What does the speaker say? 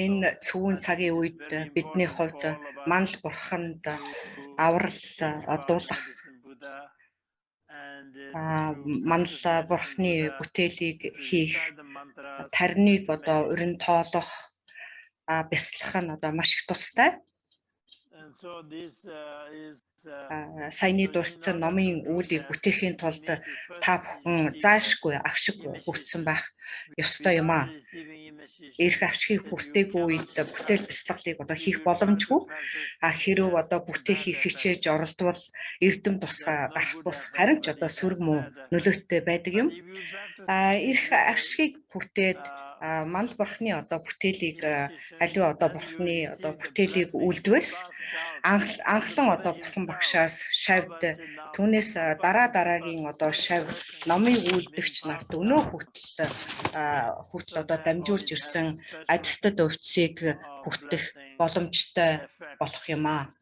Энэ цөөн цагийн үед бидний хувьд манал бурханд аврал дуулах манал бурхны бүтээлийг хийх тарныг одоо урин тоолох бяцлах нь одоо маш их тустай. Саяны дурдсан номын үүлийг бүтээхийн тулд та бүхэн заашгүй агшиггүй хүртсэн байх ёстой юм аа. Эрх авшигыг хүртээгүй үед бүтээл бяцлаглыг одоо хийх боломжгүй. Хэрв одоо бүтээхийг хичээж оролдвол эрдэм тусгай гарах бус харин ч одоо сүрэг муу нөлөөтэй байдаг юм. Эрх авшигыг хүртээд манал бурхны одоо бүтээлийг аливаа одоо бурхны одоо бүтээлийг үлдвэс анхлан одоо бурхан багшаас шавьд түүнээс дараагийн одоо шавь номын үлдэгч нарт өнөө хүртэл одоо дамжуулж ирсэн адистад өвцгийг хүртэх боломжтой болох юм аа.